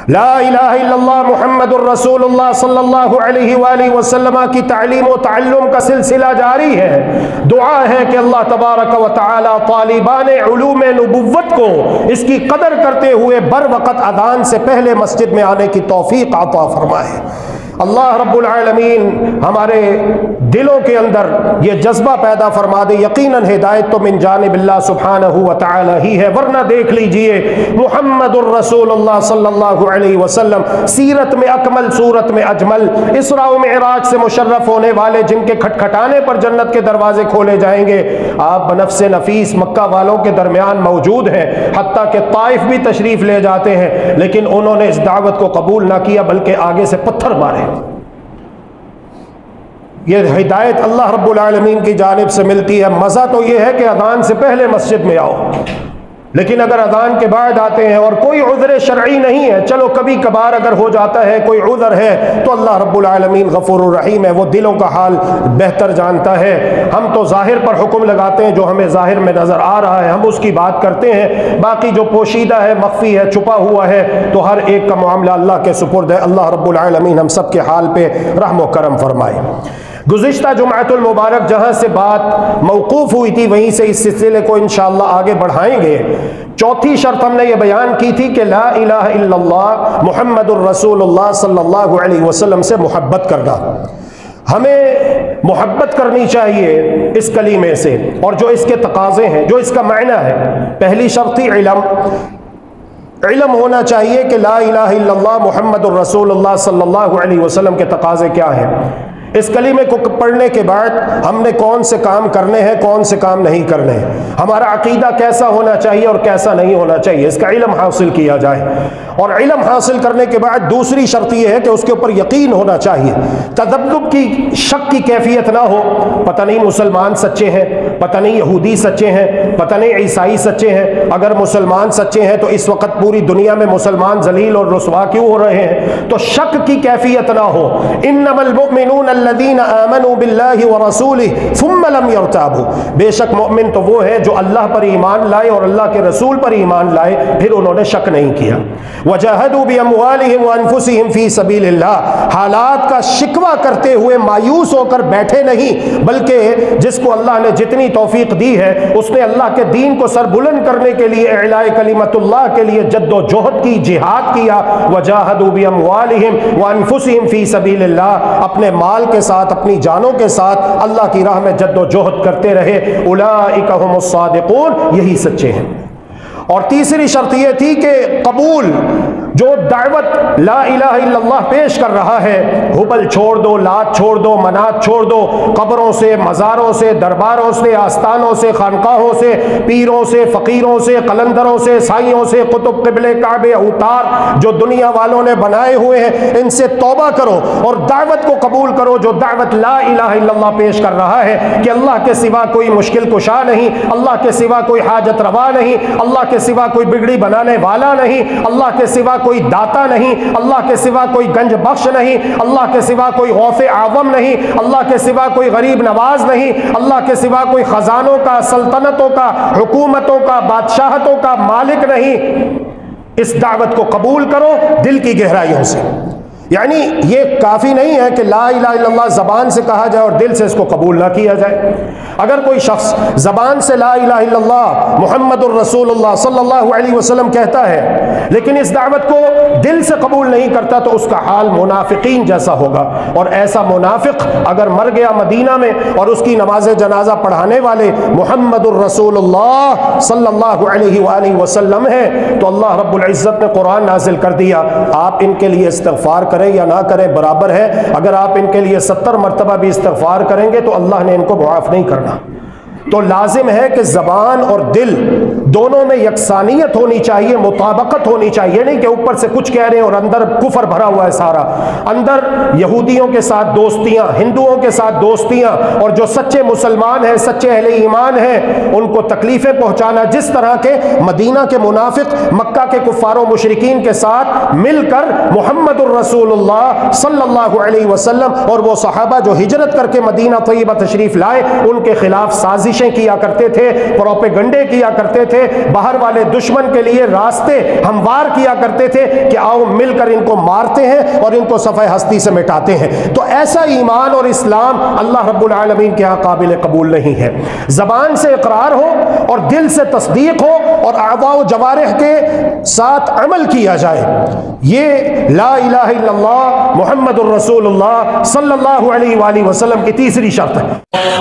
لا الہ الا اللہ محمد الرسول اللہ صلی اللہ علیہ وآلہ وسلم کی تعلیم و تعلم کا سلسلہ جاری ہے۔ دعا ہے کہ اللہ تبارک و تعالی طالبان علوم نبوت کو اس کی قدر کرتے ہوئے بر وقت اذان سے پہلے مسجد میں آنے کی توفیق عطا فرمائے۔ اللہ رب العالمین ہمارے دلوں کے اندر یہ جذبہ پیدا فرما دے۔ یقیناً ہدایت تو من جانب اللہ سبحانہ و تعالی ہی ہے، ورنہ دیکھ لیجئے محمد الرسول اللہ صلی اللہ علیہ وسلم سیرت میں اکمل، صورت میں اجمل، اسراء و معراج سے مشرف ہونے والے، جن کے کھٹکھٹانے پر جنت کے دروازے کھولے جائیں گے، آپ بنفس نفیس مکہ والوں کے درمیان موجود ہیں، حتیٰ کہ طائف بھی تشریف لے جاتے ہیں، لیکن انہوں نے اس دعوت کو قبول نہ کیا بلکہ آگے سے پتھر مارے۔ یہ ہدایت اللہ رب العالمین کی جانب سے ملتی ہے۔ مزہ تو یہ ہے کہ اذان سے پہلے مسجد میں آؤ، لیکن اگر اذان کے بعد آتے ہیں اور کوئی عذر شرعی نہیں ہے، چلو کبھی کبھار اگر ہو جاتا ہے، کوئی عذر ہے، تو اللہ رب العالمین غفور الرحیم ہے، وہ دلوں کا حال بہتر جانتا ہے۔ ہم تو ظاہر پر حکم لگاتے ہیں، جو ہمیں ظاہر میں نظر آ رہا ہے ہم اس کی بات کرتے ہیں، باقی جو پوشیدہ ہے، مخفی ہے، چھپا ہوا ہے، تو ہر ایک کا معاملہ اللہ کے سپرد ہے۔ اللہ رب العالمین ہم سب کے حال پہ رحم و کرم فرمائے۔ گزشتہ جمعۃ المبارک جہاں سے بات موقوف ہوئی تھی، وہیں سے اس سلسلے کو انشاءاللہ آگے بڑھائیں گے۔ چوتھی شرط ہم نے یہ بیان کی تھی کہ لا الہ الا اللہ محمد الرسول اللہ صلی اللہ علیہ وسلم سے محبت کرنا۔ ہمیں محبت کرنی چاہیے اس کلمے سے، اور جو اس کے تقاضے ہیں، جو اس کا معنی ہے۔ پہلی شرط تھی علم ہونا چاہیے کہ لا الہ الا اللہ محمد الرسول اللہ صلی اللہ علیہ وسلم کے تقاضے کیا ہیں۔ اس کلمے کو پڑھنے کے بعد ہم نے کون سے کام کرنے ہیں، کون سے کام نہیں کرنے ہیں، ہمارا عقیدہ کیسا ہونا چاہیے اور کیسا نہیں ہونا چاہیے، اس کا علم حاصل کیا جائے۔ اور علم حاصل کرنے کے بعد دوسری شرط یہ ہے کہ اس کے اوپر یقین ہونا چاہیے، تذبذب کی، شک کی کیفیت نہ ہو۔ پتہ نہیں مسلمان سچے ہیں، پتہ نہیں یہودی سچے ہیں، پتہ نہیں عیسائی سچے ہیں۔ اگر مسلمان سچے ہیں تو اس وقت پوری دنیا میں مسلمان ذلیل اور رسوا کیوں ہو رہے ہیں؟ تو شک کی کیفیت نہ ہو۔ انما المؤمنون الذین آمنوا باللہ ورسولہ ثم لم یرتابوا، بے شک مومن تو وہ ہے جو اللہ پر ایمان لائے اور اللہ کے رسول پر ایمان لائے، پھر انہوں نے شک نہیں کیا۔ وجاہدوا باموالہم وانفسہم فی سبیل اللہ، حالات کا شکوہ کرتے ہوئے مایوس ہو کر بیٹھے نہیں، بلکہ جس کو اللہ نے جتنی توفیق دی ہے اس نے اللہ کے دین کو سر بلند کرنے کے لیے، اعلاء کلمت اللہ کے لیے جد و جہد کی، جہاد کیا۔ وجاہدوا باموالہم وانفسہم فی سبیل اللہ، اپنے مال کے ساتھ، اپنی جانوں کے ساتھ اللہ کی راہ میں جد و جہد کرتے رہے۔ اولئک هم الصادقون، یہی سچے ہیں۔ اور تیسری شرط یہ تھی کہ قبول، جو دعوت لا الہ الا اللہ پیش کر رہا ہے، ہبل چھوڑ دو، لات چھوڑ دو، منات چھوڑ دو، قبروں سے، مزاروں سے، درباروں سے، آستانوں سے، خانقاہوں سے، پیروں سے، فقیروں سے، قلندروں سے، سائیوں سے، قطب، قبلے، کعبے، اوتار جو دنیا والوں نے بنائے ہوئے ہیں، ان سے توبہ کرو اور دعوت کو قبول کرو، جو دعوت لا الہ الا اللہ پیش کر رہا ہے کہ اللہ کے سوا کوئی مشکل کشا نہیں، اللہ کے سوا کوئی حاجت روا نہیں، اللہ کے سوا کوئی بگڑی بنانے والا نہیں، اللہ کے سوا کوئی داتا نہیں، اللہ کے سوا کوئی گنج بخش نہیں، اللہ کے سوا کوئی غوث اعظم نہیں، اللہ کے سوا کوئی غریب نواز نہیں، اللہ کے سوا کوئی خزانوں کا، سلطنتوں کا، حکومتوں کا، بادشاہتوں کا مالک نہیں۔ اس دعوت کو قبول کرو دل کی گہرائیوں سے۔ یعنی یہ کافی نہیں ہے کہ لا الہ الا اللہ زبان سے کہا جائے اور دل سے اس کو قبول نہ کیا جائے۔ اگر کوئی شخص زبان سے لا الہ الا اللہ محمد الرسول اللہ صلی اللہ علیہ وسلم کہتا ہے لیکن اس دعوت کو دل سے قبول نہیں کرتا تو اس کا حال منافقین جیسا ہوگا۔ اور ایسا منافق اگر مر گیا مدینہ میں اور اس کی نماز جنازہ پڑھانے والے محمد الرسول اللہ صلی اللہ علیہ وآلہ وسلم ہیں تو اللہ رب العزت نے قرآن نازل کر دیا، آپ ان کے لیے استغفار کریں یا نہ کریں برابر ہے، اگر آپ ان کے لیے 70 مرتبہ بھی استغفار کریں گے تو اللہ نے ان کو معاف نہیں کرنا۔ تو لازم ہے کہ زبان اور دل دونوں میں یکسانیت ہونی چاہیے، مطابقت ہونی چاہیے، نہیں کہ اوپر سے کچھ کہہ رہے ہیں اور اندر کفر بھرا ہوا ہے سارا۔ اندر یہودیوں کے ساتھ دوستیاں، ہندوؤں کے ساتھ دوستیاں، اور جو سچے مسلمان ہیں، سچے اہل ایمان ہیں، ان کو تکلیفیں پہنچانا، جس طرح کے مدینہ کے منافق مکہ کے کفار و مشرکین کے ساتھ مل کر محمد الرسول اللہ صلی اللہ علیہ وسلم اور وہ صحابہ جو ہجرت کر کے مدینہ طیبہ تشریف لائے ان کے خلاف سازشیں کیا کرتے تھے، پروپیگنڈے کیا کرتے تھے، تھے، باہر والے دشمن کے لیے راستے ہموار کیا کرتے تھے کہ آؤ مل کر ان کو مارتے ہیں اور ان کو صفحہ ہستی سے مٹاتے ہیں۔ تو ایسا ایمان اور اسلام اللہ رب العالمین کے ہاں قابل قبول نہیں ہے۔ زبان سے اقرار ہو اور دل سے تصدیق ہو اور اعضاء و جوارح کے ساتھ عمل کیا جائے، یہ لا الہ الا اللہ محمد الرسول اللہ صلی اللہ علیہ وآلہ وسلم کی تیسری شرط ہے۔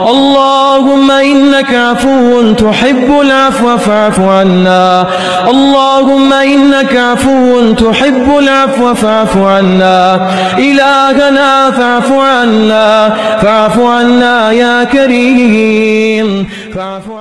اللهم إنك عفو تحب العفو فاعف عنا، اللهم إنك عفو تحب العفو فاعف عنا، إلهنا فاعف عنا، فاعف عنا يا كريم، فاعف عنا